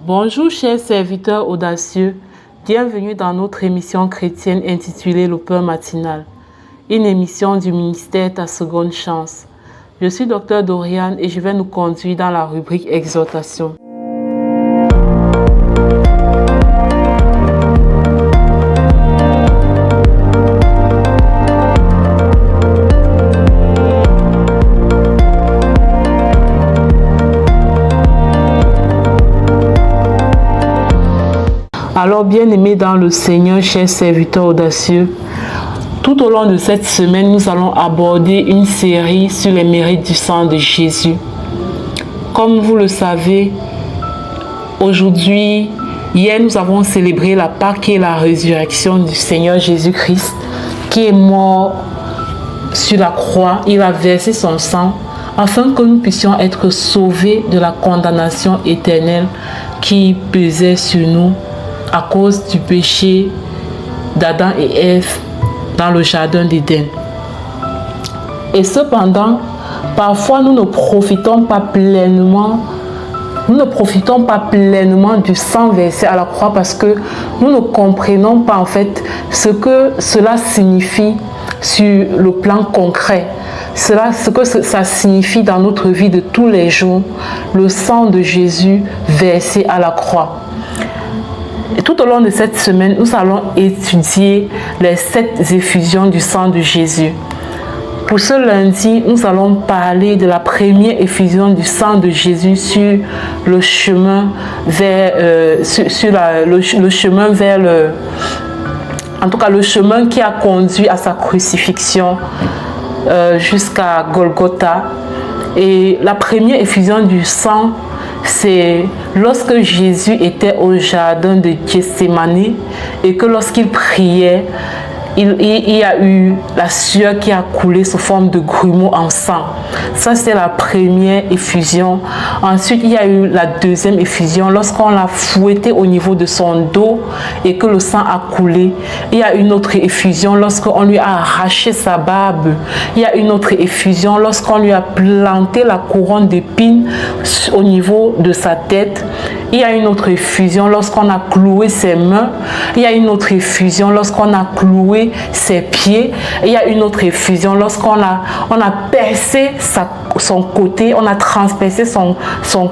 Bonjour chers serviteurs audacieux, bienvenue dans notre émission chrétienne intitulée Le Pain matinal, une émission du ministère Ta Seconde Chance. Je suis Dr Doriane et je vais nous conduire dans la rubrique Exhortation. Alors, bien-aimés dans le Seigneur, chers serviteurs audacieux, tout au long de cette semaine, nous allons aborder une série sur les mérites du sang de Jésus. Comme vous le savez, hier, nous avons célébré la Pâque et la résurrection du Seigneur Jésus-Christ, qui est mort sur la croix. Il a versé son sang afin que nous puissions être sauvés de la condamnation éternelle qui pesait sur nous à cause du péché d'Adam et Ève dans le jardin d'Éden. Et cependant, parfois nous ne profitons pas pleinement du sang versé à la croix parce que nous ne comprenons pas en fait ce que cela signifie sur le plan concret. Ce que ça signifie dans notre vie de tous les jours, le sang de Jésus versé à la croix. Et tout au long de cette semaine, nous allons étudier les 7 effusions du sang de Jésus. Pour ce lundi, nous allons parler de la première effusion du sang de Jésus sur le chemin vers, le chemin qui a conduit à sa crucifixion jusqu'à Golgotha. Et la première effusion du sang, c'est lorsque Jésus était au jardin de Gethsémani et que lorsqu'il priait, il y a eu la sueur qui a coulé sous forme de grumeaux en sang. Ça, c'est la première effusion. Ensuite, il y a eu la deuxième effusion lorsqu'on l'a fouetté au niveau de son dos et que le sang a coulé. Il y a une autre effusion lorsqu'on lui a arraché sa barbe. Il y a une autre effusion lorsqu'on lui a planté la couronne d'épines au niveau de sa tête. Il y a une autre effusion lorsqu'on a cloué ses mains. Il y a une autre effusion lorsqu'on a cloué ses pieds. Il y a une autre effusion lorsqu'on a percé son côté, on a transpercé son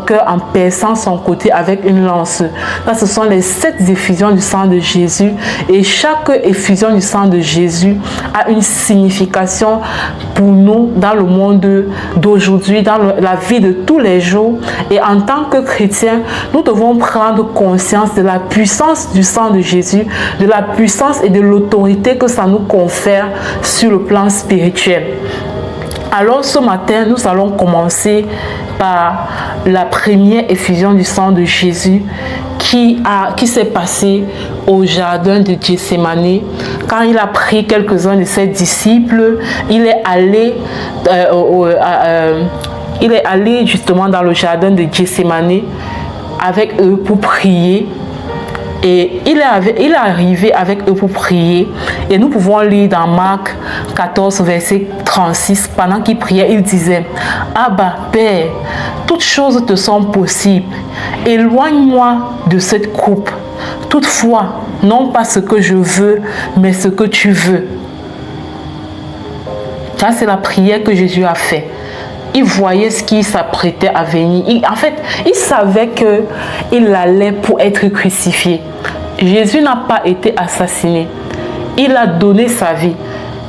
cœur en perçant son côté avec une lance. Là, ce sont les 7 effusions du sang de Jésus. Et chaque effusion du sang de Jésus a une signification pour nous dans le monde d'aujourd'hui, dans la vie de tous les jours. Et en tant que chrétiens, nous devons prendre conscience de la puissance du sang de Jésus, de la puissance et de l'autorité que ça nous confère sur le plan spirituel. Alors ce matin, nous allons commencer par la première effusion du sang de Jésus qui s'est passée au jardin de Gethsémani. Quand il a pris quelques-uns de ses disciples, il est allé justement dans le jardin de Gethsémani avec eux pour prier. Et il est arrivé avec eux pour prier. Et nous pouvons lire dans Marc 14, verset 36, pendant qu'il priait, il disait « Abba, Père, toutes choses te sont possibles. Éloigne-moi de cette coupe. Toutefois, non pas ce que je veux, mais ce que tu veux. » Ça, c'est la prière que Jésus a faite. Il voyait ce qui s'apprêtait à venir. Il savait qu'il allait pour être crucifié. Jésus n'a pas été assassiné. Il a donné sa vie.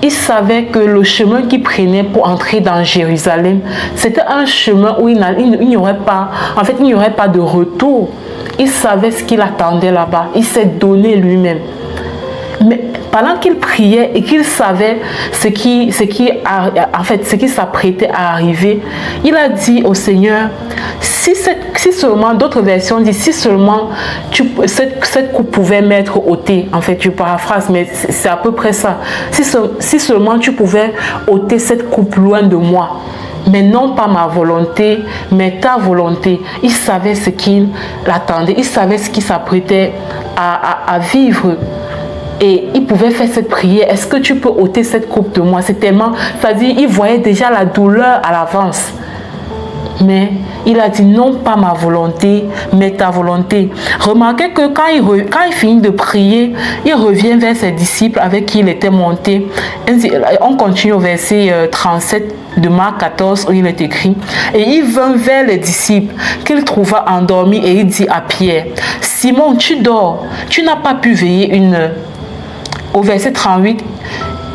Il savait que le chemin qu'il prenait pour entrer dans Jérusalem, c'était un chemin où il n'y aurait pas de retour. Il savait ce qu'il attendait là-bas. Il s'est donné lui-même. Mais pendant qu'il priait et qu'il savait ce qui s'apprêtait à arriver, il a dit au Seigneur, si seulement, d'autres versions disent, si seulement cette coupe pouvait m'être ôtée, en fait je paraphrase, mais c'est à peu près ça, si seulement tu pouvais ôter cette coupe loin de moi, mais non pas ma volonté, mais ta volonté. Il savait ce qu'il attendait, il savait ce qu'il s'apprêtait à vivre. Et il pouvait faire cette prière. Est-ce que tu peux ôter cette coupe de moi? C'est tellement... C'est-à-dire, il voyait déjà la douleur à l'avance. mais il a dit non pas ma volonté, mais ta volonté. Remarquez que quand il finit de prier, il revient vers ses disciples avec qui il était monté. On continue au verset 37 de Marc 14 où il est écrit: et il vint vers les disciples qu'il trouva endormis et il dit à Pierre: Simon, tu dors, tu n'as pas pu veiller une heure. Au verset 38,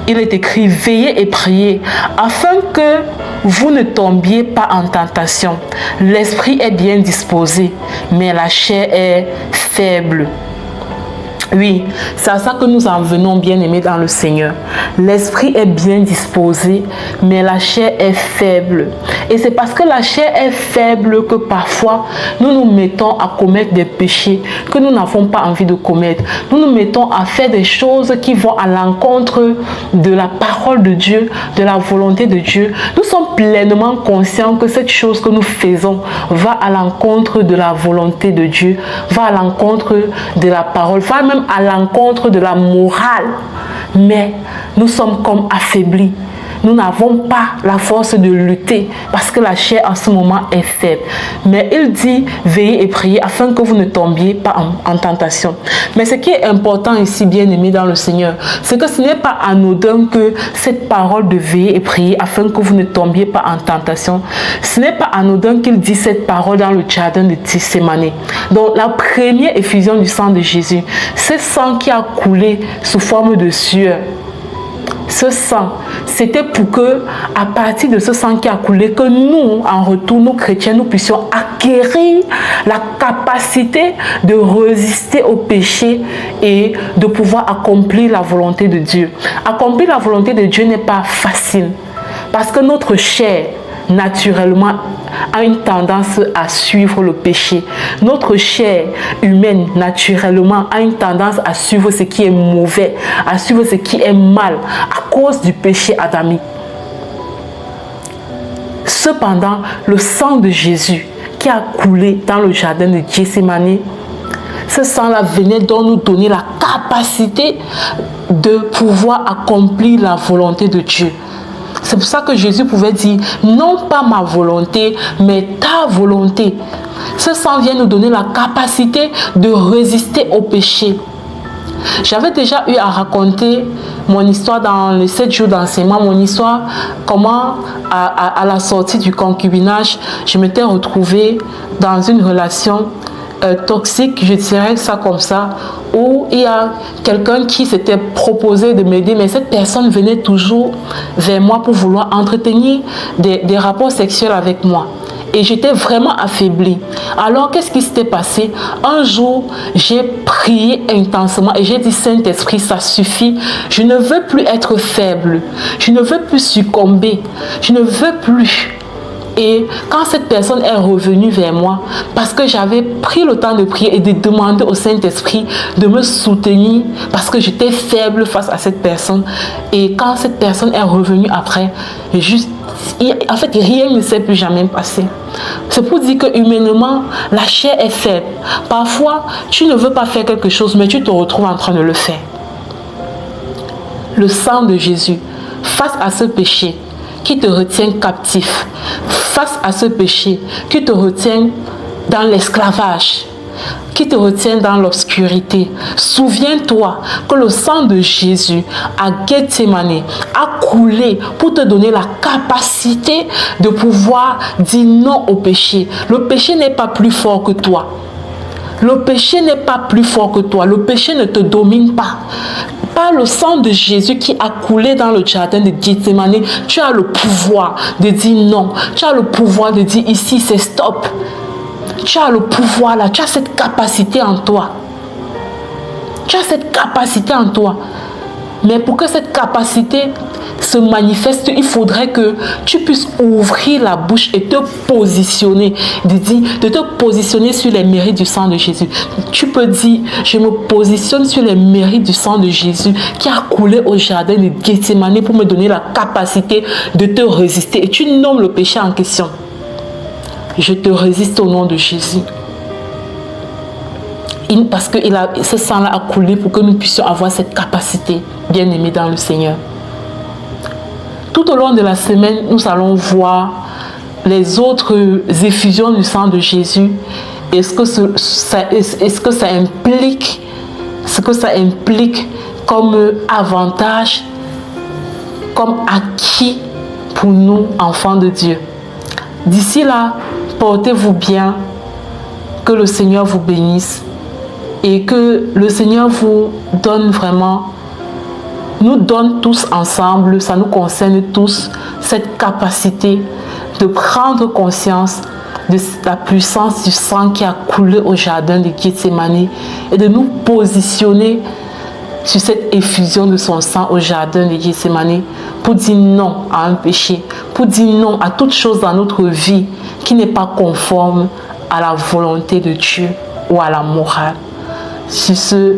il est écrit: veillez et priez afin que vous ne tombiez pas en tentation. L'esprit est bien disposé, mais la chair est faible. Oui, c'est à ça que nous en venons, bien-aimés dans le Seigneur. L'esprit est bien disposé, mais la chair est faible. Et c'est parce que la chair est faible que parfois nous nous mettons à commettre des péchés que nous n'avons pas envie de commettre. Nous nous mettons à faire des choses qui vont à l'encontre de la parole de Dieu, de la volonté de Dieu. Nous sommes pleinement conscients que cette chose que nous faisons va à l'encontre de la volonté de Dieu, va à l'encontre de la parole, va même à l'encontre de la morale, mais nous sommes comme affaiblis. Nous n'avons pas la force de lutter parce que la chair en ce moment est faible. Mais il dit: veillez et priez afin que vous ne tombiez pas en tentation. Mais ce qui est important ici, bien-aimés dans le Seigneur, c'est que ce n'est pas anodin que cette parole de veiller et prier afin que vous ne tombiez pas en tentation. Ce n'est pas anodin qu'il dit cette parole dans le jardin de Gethsémani. Donc la première effusion du sang de Jésus, ce sang qui a coulé sous forme de sueur, ce sang, c'était pour que, à partir de ce sang qui a coulé, que nous, en retour, nous chrétiens, nous puissions acquérir la capacité de résister au péché et de pouvoir accomplir la volonté de Dieu. Accomplir la volonté de Dieu n'est pas facile, parce que notre chair, naturellement, a une tendance à suivre le péché. Notre chair humaine, naturellement, a une tendance à suivre ce qui est mauvais, à suivre ce qui est mal, à cause du péché adamique. Cependant, le sang de Jésus qui a coulé dans le jardin de Gethsémani, ce sang-là venait donc nous donner la capacité de pouvoir accomplir la volonté de Dieu. C'est pour ça que Jésus pouvait dire: non pas ma volonté, mais ta volonté. Ce sang vient nous donner la capacité de résister au péché. J'avais déjà eu à raconter mon histoire dans les 7 jours d'enseignement, mon histoire, comment à la sortie du concubinage, je m'étais retrouvée dans une relation toxique, je dirais ça comme ça, où il y a quelqu'un qui s'était proposé de m'aider, mais cette personne venait toujours vers moi pour vouloir entretenir des rapports sexuels avec moi. Et j'étais vraiment affaiblie. Alors, qu'est-ce qui s'était passé? Un jour, j'ai prié intensément et j'ai dit: Saint-Esprit, ça suffit. Je ne veux plus être faible. Je ne veux plus succomber. Je ne veux plus. Et quand cette personne est revenue vers moi, parce que j'avais pris le temps de prier et de demander au Saint-Esprit de me soutenir, parce que j'étais faible face à cette personne, et quand cette personne est revenue après, en fait, rien ne s'est plus jamais passé. C'est pour dire que humainement, la chair est faible. Parfois, tu ne veux pas faire quelque chose, mais tu te retrouves en train de le faire. Le sang de Jésus, face à ce péché qui te retient captif, face à ce péché qui te retient dans l'esclavage, qui te retient dans l'obscurité, souviens-toi que le sang de Jésus à Gethsémani a coulé pour te donner la capacité de pouvoir dire non au péché. Le péché n'est pas plus fort que toi. Le péché n'est pas plus fort que toi. Le péché ne te domine pas. Par le sang de Jésus qui a coulé dans le jardin de Gethsémani, tu as le pouvoir de dire non. Tu as le pouvoir de dire ici c'est stop. Tu as le pouvoir là, tu as cette capacité en toi. Tu as cette capacité en toi. Mais pour que cette capacité se manifeste, il faudrait que tu puisses ouvrir la bouche et te positionner, de te positionner sur les mérites du sang de Jésus. Tu peux dire: je me positionne sur les mérites du sang de Jésus qui a coulé au jardin de Gethsémani pour me donner la capacité de te résister. Et tu nommes le péché en question. Je te résiste au nom de Jésus. Parce que ce sang-là a coulé pour que nous puissions avoir cette capacité, bien aimés dans le Seigneur. Tout au long de la semaine, nous allons voir les autres effusions du sang de Jésus, est-ce que ça implique comme avantage, comme acquis pour nous, enfants de Dieu? D'ici là, portez-vous bien, que le Seigneur vous bénisse et que le Seigneur vous donne vraiment, nous donne tous ensemble, ça nous concerne tous, cette capacité de prendre conscience de la puissance du sang qui a coulé au jardin de Gethsémani et de nous positionner sur cette effusion de son sang au jardin de Gethsémani pour dire non à un péché, pour dire non à toute chose dans notre vie qui n'est pas conforme à la volonté de Dieu ou à la morale. Sur ce,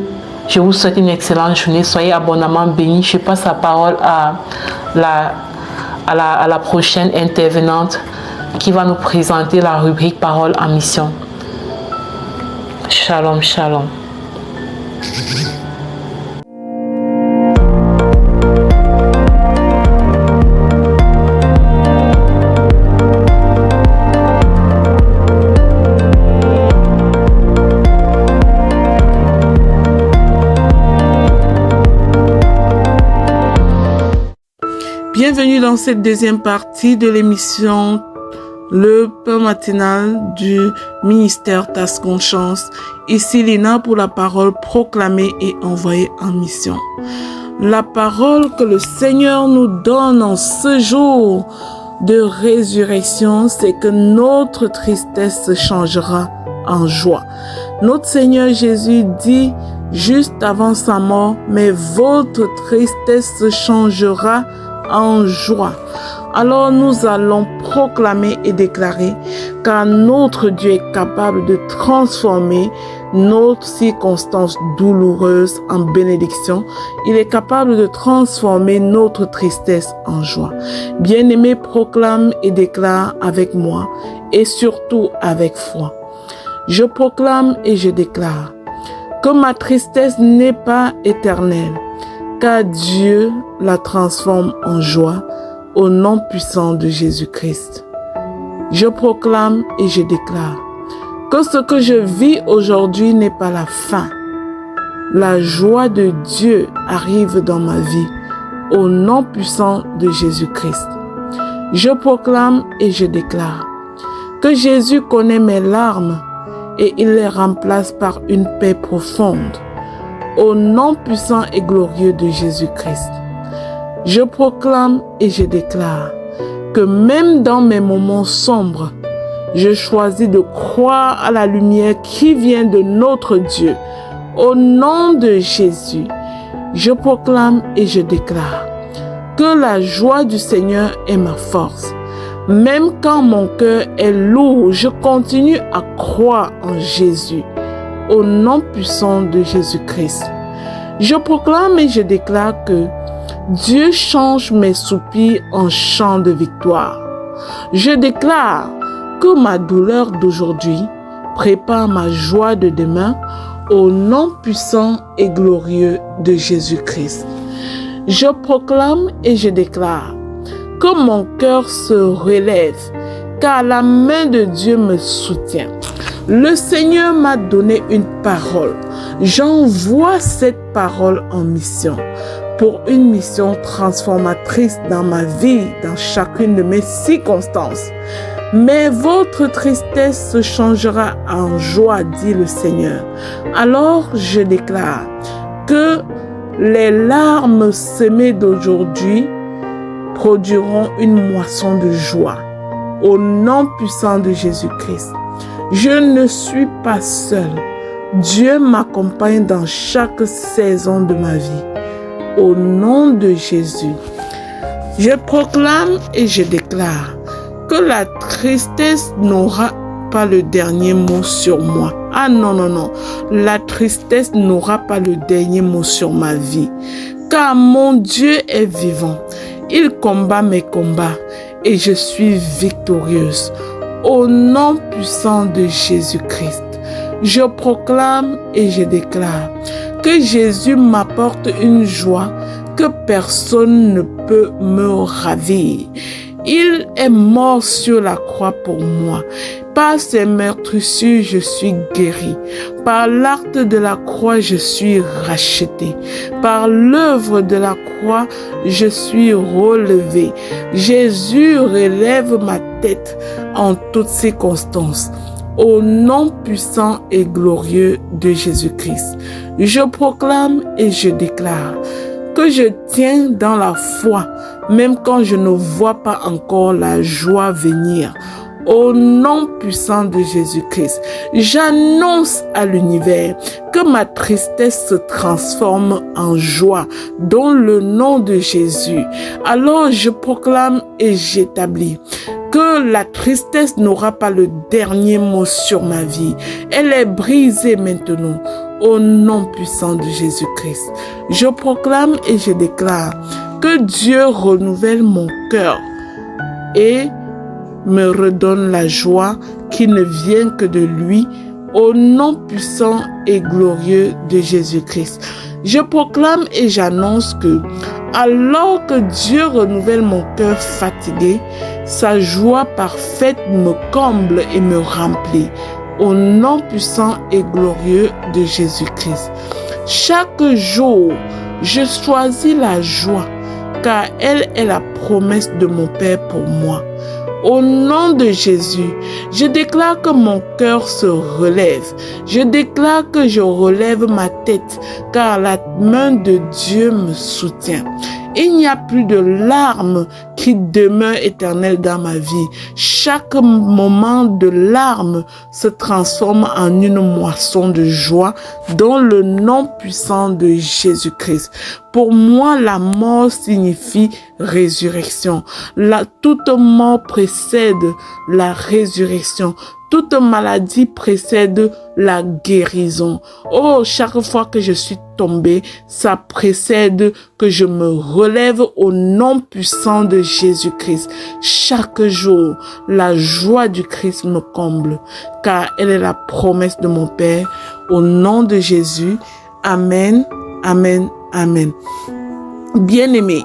je vous souhaite une excellente journée. Soyez abondamment bénis. Je passe la parole à la prochaine intervenante qui va nous présenter la rubrique Parole en mission. Shalom, shalom. Bienvenue dans cette deuxième partie de l'émission Le pain matinal du ministère Tascon Chance. Ici Lina pour la parole proclamée et envoyée en mission. La parole que le Seigneur nous donne en ce jour de résurrection, c'est que notre tristesse se changera en joie. Notre Seigneur Jésus dit juste avant sa mort, mais votre tristesse se changera en joie. Alors nous allons proclamer et déclarer car notre Dieu est capable de transformer notre circonstance douloureuse en bénédiction. Il est capable de transformer notre tristesse en joie. Bien-aimé, proclame et déclare avec moi et surtout avec foi. Je proclame et je déclare que ma tristesse n'est pas éternelle, car Dieu la transforme en joie au nom puissant de Jésus-Christ. Je proclame et je déclare que ce que je vis aujourd'hui n'est pas la fin. La joie de Dieu arrive dans ma vie au nom puissant de Jésus-Christ. Je proclame et je déclare que Jésus connaît mes larmes et il les remplace par une paix profonde. Au nom puissant et glorieux de Jésus-Christ, je proclame et je déclare que même dans mes moments sombres, je choisis de croire à la lumière qui vient de notre Dieu. Au nom de Jésus, je proclame et je déclare que la joie du Seigneur est ma force. Même quand mon cœur est lourd, je continue à croire en Jésus. Au nom puissant de Jésus-Christ, je proclame et je déclare que Dieu change mes soupirs en chants de victoire. Je déclare que ma douleur d'aujourd'hui prépare ma joie de demain au nom puissant et glorieux de Jésus-Christ. Je proclame et je déclare que mon cœur se relève, car la main de Dieu me soutient. Le Seigneur m'a donné une parole. J'envoie cette parole en mission, pour une mission transformatrice dans ma vie, dans chacune de mes circonstances. Mais votre tristesse se changera en joie, dit le Seigneur. Alors je déclare que les larmes semées d'aujourd'hui produiront une moisson de joie. Au nom puissant de Jésus-Christ, je ne suis pas seul. Dieu m'accompagne dans chaque saison de ma vie. Au nom de Jésus, je proclame et je déclare que la tristesse n'aura pas le dernier mot sur moi. Ah non, non, non. La tristesse n'aura pas le dernier mot sur ma vie. Car mon Dieu est vivant. Il combat mes combats et je suis victorieuse. Au nom puissant de Jésus-Christ, je proclame et je déclare que Jésus m'apporte une joie que personne ne peut me ravir. Il est mort sur la croix pour moi. Par ses meurtrissures, je suis guéri. Par l'acte de la croix, je suis racheté. Par l'œuvre de la croix, je suis relevé. Jésus relève ma tête en toutes circonstances. Au nom puissant et glorieux de Jésus-Christ, je proclame et je déclare que je tiens dans la foi, même quand je ne vois pas encore la joie venir. Au nom puissant de Jésus-Christ, j'annonce à l'univers que ma tristesse se transforme en joie dans le nom de Jésus. Alors je proclame et j'établis que la tristesse n'aura pas le dernier mot sur ma vie. Elle est brisée maintenant. Au nom puissant de Jésus-Christ, je proclame et je déclare que Dieu renouvelle mon cœur et me redonne la joie qui ne vient que de lui, au nom puissant et glorieux de Jésus-Christ. Je proclame et j'annonce que, alors que Dieu renouvelle mon cœur fatigué, sa joie parfaite me comble et me remplit. Au nom puissant et glorieux de Jésus-Christ. Chaque jour, je choisis la joie, car elle est la promesse de mon Père pour moi. Au nom de Jésus, je déclare que mon cœur se relève. Je déclare que je relève ma tête, car la main de Dieu me soutient. Il n'y a plus de larmes qui demeurent éternelles dans ma vie. Chaque moment de larmes se transforme en une moisson de joie dans le nom puissant de Jésus-Christ. Pour moi, la mort signifie résurrection. Toute mort précède la résurrection. Toute maladie précède la guérison. Oh, chaque fois que je suis tombée, ça précède que je me relève au nom puissant de Jésus-Christ. Chaque jour, la joie du Christ me comble, car elle est la promesse de mon Père. Au nom de Jésus, Amen, Amen, Amen. Bien-aimé,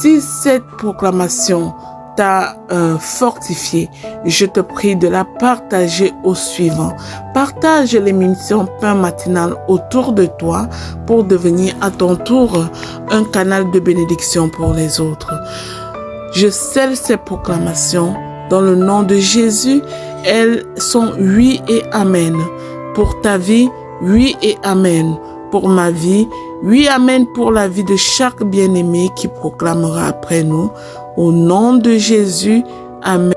si cette proclamation t'a fortifié, je te prie de la partager au suivant. Partage l'émission Pain matinal autour de toi pour devenir à ton tour un canal de bénédiction pour les autres. Je scelle ces proclamations dans le nom de Jésus. Elles sont oui et amen. Pour ta vie, oui et amen. Pour ma vie, oui, amen, pour la vie de chaque bien-aimé qui proclamera après nous. Au nom de Jésus, amen.